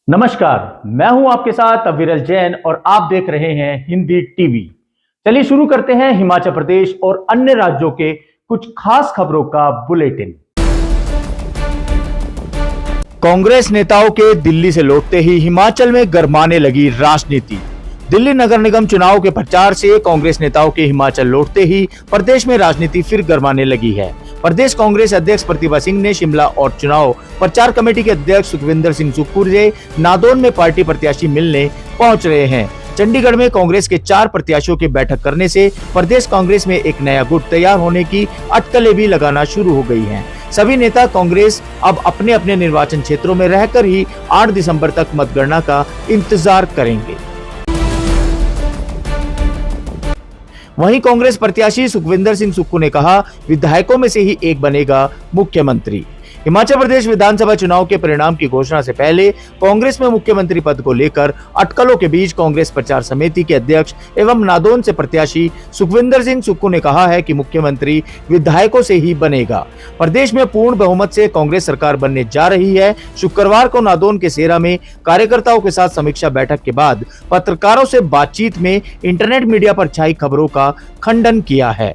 नमस्कार, मैं हूं आपके साथ अविरल जैन और आप देख रहे हैं हिंदी टीवी। चलिए शुरू करते हैं हिमाचल प्रदेश और अन्य राज्यों के कुछ खास खबरों का बुलेटिन। कांग्रेस नेताओं के दिल्ली से लौटते ही हिमाचल में गरमाने लगी राजनीति। दिल्ली नगर निगम चुनाव के प्रचार से कांग्रेस नेताओं के हिमाचल लौटते ही प्रदेश में राजनीति फिर गरमाने लगी है। प्रदेश कांग्रेस अध्यक्ष प्रतिभा सिंह ने शिमला और चुनाव प्रचार कमेटी के अध्यक्ष सुखविंदर सिंह सुक्खू से नादौन में पार्टी प्रत्याशी मिलने पहुंच रहे हैं। चंडीगढ़ में कांग्रेस के 4 प्रत्याशियों की बैठक करने से प्रदेश कांग्रेस में एक नया गुट तैयार होने की अटकलें भी लगाना शुरू हो गई हैं। सभी नेता कांग्रेस अब अपने अपने निर्वाचन क्षेत्रों में रहकर ही 8 दिसंबर तक मतगणना का इंतजार करेंगे। वहीं कांग्रेस प्रत्याशी सुखविंदर सिंह सुक्खू ने कहा, विधायकों में से ही एक बनेगा मुख्यमंत्री। हिमाचल प्रदेश विधानसभा चुनाव के परिणाम की घोषणा से पहले कांग्रेस में मुख्यमंत्री पद को लेकर अटकलों के बीच कांग्रेस प्रचार समिति के अध्यक्ष एवं नादौन से प्रत्याशी सुखविंदर सिंह सुक्खू ने कहा है कि मुख्यमंत्री विधायकों से ही बनेगा। प्रदेश में पूर्ण बहुमत से कांग्रेस सरकार बनने जा रही है। शुक्रवार को नादौन के सेरा में कार्यकर्ताओं के साथ समीक्षा बैठक के बाद पत्रकारों से बातचीत में इंटरनेट मीडिया पर छाई खबरों का खंडन किया है।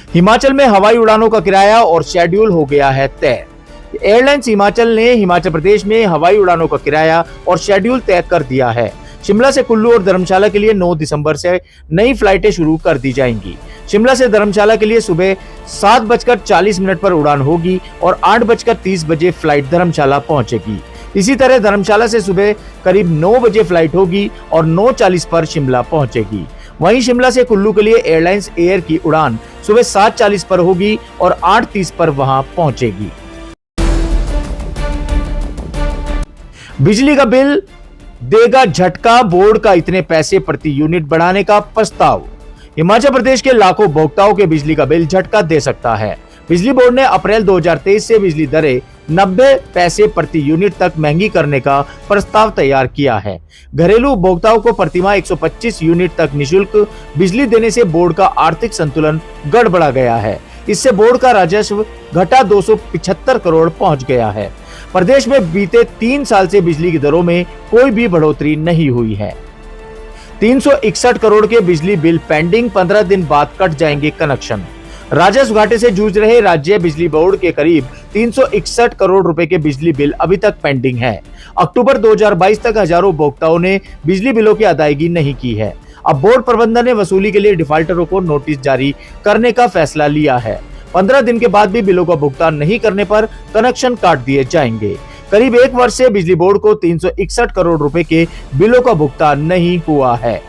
हिमाचल में हवाई उड़ानों का किराया और शेड्यूल हो गया है तय। एयरलाइंस हिमाचल ने हिमाचल प्रदेश में हवाई उड़ानों का किराया और शेड्यूल तय कर दिया है। शिमला से कुल्लू और धर्मशाला के लिए 9 दिसंबर से नई फ्लाइटें शुरू कर दी जाएंगी। शिमला से धर्मशाला के लिए सुबह 7:40 पर उड़ान होगी और 8:30 बजे फ्लाइट धर्मशाला पहुंचेगी। इसी तरह धर्मशाला से सुबह करीब 9 बजे फ्लाइट होगी और 9:40 पर शिमला पहुंचेगी। वहीं शिमला से कुल्लू के लिए एयरलाइंस एयर की उड़ान सुबह 7:40 पर होगी और 8:30 पर वहां पहुंचेगी। बिजली का बिल देगा झटका, बोर्ड का इतने पैसे प्रति यूनिट बढ़ाने का प्रस्ताव। हिमाचल प्रदेश के लाखों उपभोक्ताओं के बिजली का बिल झटका दे सकता है। बिजली बोर्ड ने अप्रैल 2023 से बिजली दरें 90 पैसे प्रति यूनिट तक महंगी करने का प्रस्ताव तैयार किया है। घरेलू उपभोक्ताओं को प्रतिमाह 125 यूनिट तक निशुल्क बिजली देने से बोर्ड का आर्थिक संतुलन गड़बड़ा गया है। इससे बोर्ड का राजस्व घटा 275 करोड़ पहुंच गया है। प्रदेश में बीते 3 साल से बिजली की दरों में कोई भी बढ़ोतरी नहीं हुई है। 361 करोड़ के बिजली बिल पेंडिंग, 15 दिन बाद कट जाएंगे कनेक्शन। राजस्व घाटे से जूझ रहे राज्य बिजली बोर्ड के करीब 361 करोड़ रुपए के बिजली बिल अभी तक पेंडिंग है। अक्टूबर 2022 तक हजारों उपभोक्ताओं ने बिजली बिलों की अदायगी नहीं की है। अब बोर्ड प्रबंधन ने वसूली के लिए डिफाल्टरों को नोटिस जारी करने का फैसला लिया है। 15 दिन के बाद भी बिलों का भुगतान नहीं करने पर कनेक्शन काट दिए जाएंगे। करीब 1 वर्ष से बिजली बोर्ड को 361 करोड़ रुपए के बिलों का भुगतान नहीं हुआ है।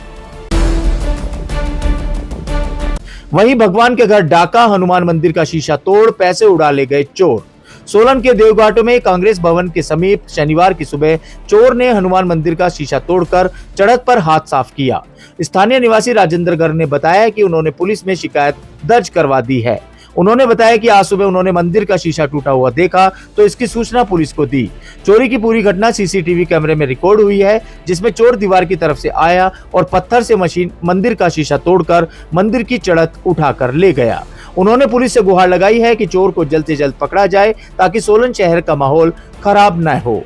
वहीं भगवान के घर डाका, हनुमान मंदिर का शीशा तोड़ पैसे उड़ा ले गए चोर। सोलन के देवघाटों में कांग्रेस भवन के समीप शनिवार की सुबह चोर ने हनुमान मंदिर का शीशा तोड़कर चढ़त पर हाथ साफ किया। स्थानीय निवासी राजेंद्र गर्ग ने बताया कि उन्होंने पुलिस में शिकायत दर्ज करवा दी है। उन्होंने बताया कि आज सुबह उन्होंने मंदिर का शीशा टूटा हुआ देखा तो इसकी सूचना पुलिस को दी। चोरी की पूरी घटना सीसीटीवी कैमरे में रिकॉर्ड हुई है, जिसमें चोर दीवार की तरफ से आया और पत्थर से मंदिर का शीशा तोड़कर मंदिर की चढ़त उठाकर ले गया। उन्होंने पुलिस से गुहार लगाई है कि चोर को जल्द से जल्द पकड़ा जाए ताकि सोलन शहर का माहौल खराब न हो।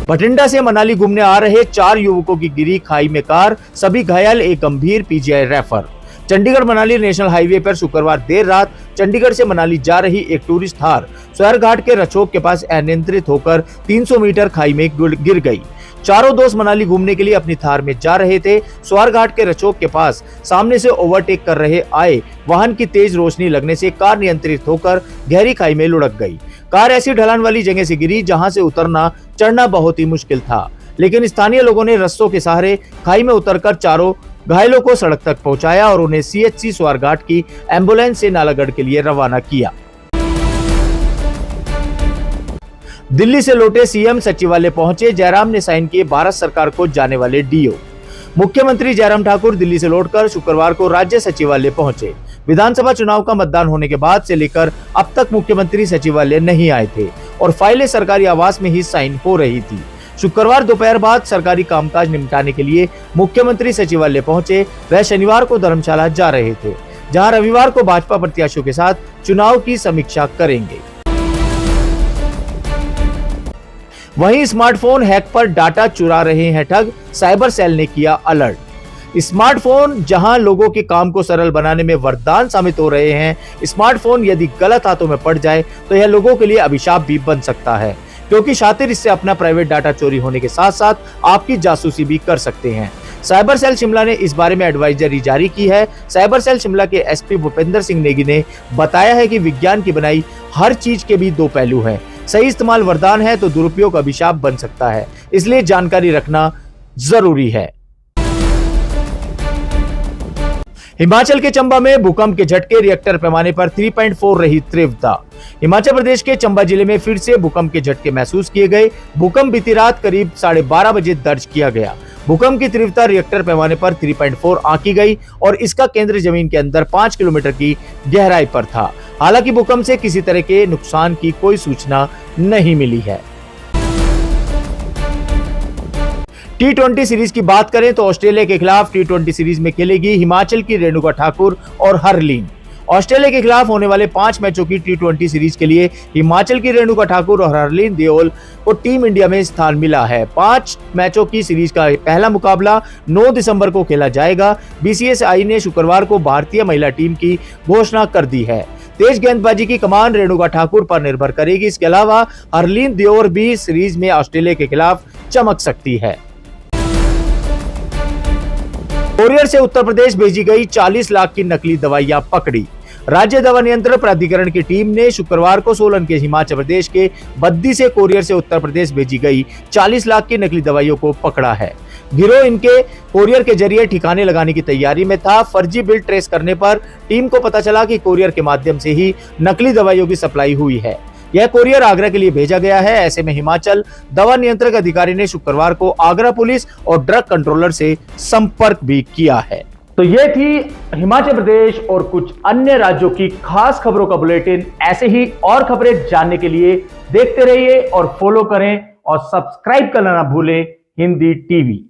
बठिंडा से मनाली घूमने आ रहे 4 युवकों की गिरी खाई में कार, सभी घायल, एक गंभीर, PGI refer. Chandigarh Manali national highway पर शुक्रवार देर रात चंडीगढ़ से मनाली जा रही एक टूरिस्ट थार स्वर्घाट के रचोक के पास अनियंत्रित होकर 300 मीटर खाई में गिर गई। चारों दोस्त मनाली घूमने के लिए अपनी थार में जा रहे थे। स्वर्घाट के रचोक के पास सामने से ओवरटेक कर रहे आए वाहन की तेज रोशनी लगने से कार नियंत्रित होकर गहरी खाई में लुढ़क गई। कार ऐसी ढलान वाली जगह से गिरी जहां से उतरना चढ़ना बहुत ही मुश्किल था, लेकिन स्थानीय लोगों ने रस्सों के सहारे खाई में उतरकर चारों घायलों को सड़क तक पहुंचाया और उन्हें सीएचसी स्वर्घाट की एम्बुलेंस से नालागढ़ के लिए रवाना किया। दिल्ली से लौटे सीएम सचिवालय पहुंचे, जयराम ने साइन किए भारत सरकार को जाने वाले डीओ। मुख्यमंत्री जयराम ठाकुर दिल्ली से लौटकर शुक्रवार को राज्य सचिवालय पहुंचे। विधानसभा चुनाव का मतदान होने के बाद से लेकर अब तक मुख्यमंत्री सचिवालय नहीं आए थे और फाइलें सरकारी आवास में ही साइन हो रही थी। शुक्रवार दोपहर बाद सरकारी कामकाज निपटाने के लिए मुख्यमंत्री सचिवालय पहुंचे। वह शनिवार को धर्मशाला जा रहे थे, जहां रविवार को भाजपा प्रत्याशियों के साथ चुनाव की समीक्षा करेंगे। वहीं स्मार्टफोन हैक पर डाटा चुरा रहे हैं ठग, साइबर सेल ने किया अलर्ट। स्मार्टफोन जहां लोगों के काम को सरल बनाने में वरदान साबित हो रहे हैं, स्मार्टफोन यदि गलत हाथों में पड़ जाए तो यह लोगों के लिए अभिशाप भी बन सकता है, क्योंकि शातिर इससे अपना प्राइवेट डाटा चोरी होने के साथ साथ आपकी जासूसी भी कर सकते हैं। साइबर सेल शिमला ने इस बारे में एडवाइजरी जारी की है। साइबर सेल शिमला के एसपी भूपेंद्र सिंह नेगी ने बताया है कि विज्ञान की बनाई हर चीज के भी दो पहलू हैं। सही इस्तेमाल वरदान है तो दुरुपयोग अभिशाप बन सकता है, इसलिए जानकारी रखना जरूरी है। हिमाचल के चंबा में भूकंप के झटके, रिएक्टर पैमाने पर 3.4 रही तीव्रता। हिमाचल प्रदेश के चंबा जिले में फिर से भूकंप के झटके महसूस किए गए। भूकंप बीती रात करीब 12:30 बजे दर्ज किया गया। भूकंप की तीव्रता रिएक्टर पैमाने पर 3.4 आंकी गई और इसका केंद्र जमीन के अंदर 5 किलोमीटर की गहराई पर था। हालांकि भूकंप से किसी तरह के नुकसान की कोई सूचना नहीं मिली है। T20 सीरीज की बात करें तो ऑस्ट्रेलिया के खिलाफ T20 सीरीज में खेलेगी हिमाचल की रेणुका ठाकुर और हरलीन। ऑस्ट्रेलिया के खिलाफ होने वाले 5 मैचों की T20 सीरीज के लिए हिमाचल की रेणुका ठाकुर और हरलीन देओल को टीम इंडिया में स्थान मिला है। 5 मैचों की सीरीज का पहला मुकाबला 9 दिसंबर को खेला जाएगा। BCCI ने शुक्रवार को भारतीय महिला टीम की घोषणा कर दी है। तेज गेंदबाजी की कमान रेणुका ठाकुर पर निर्भर करेगी। इसके अलावा हरलीन देओल भी सीरीज में ऑस्ट्रेलिया के खिलाफ चमक सकती है। कोरियर से उत्तर प्रदेश भेजी गई 40 लाख की नकली दवाइयां पकड़ी। राज्य दवा नियंत्रण प्राधिकरण की टीम ने शुक्रवार को सोलन के हिमाचल प्रदेश के बद्दी से कोरियर से उत्तर प्रदेश भेजी गई 40 लाख की नकली दवाइयों को पकड़ा है। गिरोह इनके कोरियर के जरिए ठिकाने लगाने की तैयारी में था। फर्जी बिल ट्रेस करने पर टीम को पता चला कि कोरियर के माध्यम से ही नकली दवाइयों की सप्लाई हुई है। यह कोरियर आगरा के लिए भेजा गया है। ऐसे में हिमाचल दवा नियंत्रक अधिकारी ने शुक्रवार को आगरा पुलिस और ड्रग कंट्रोलर से संपर्क भी किया है। तो ये थी हिमाचल प्रदेश और कुछ अन्य राज्यों की खास खबरों का बुलेटिन। ऐसे ही और खबरें जानने के लिए देखते रहिए और फॉलो करें और सब्सक्राइब करना ना भूलें हिंदी टीवी।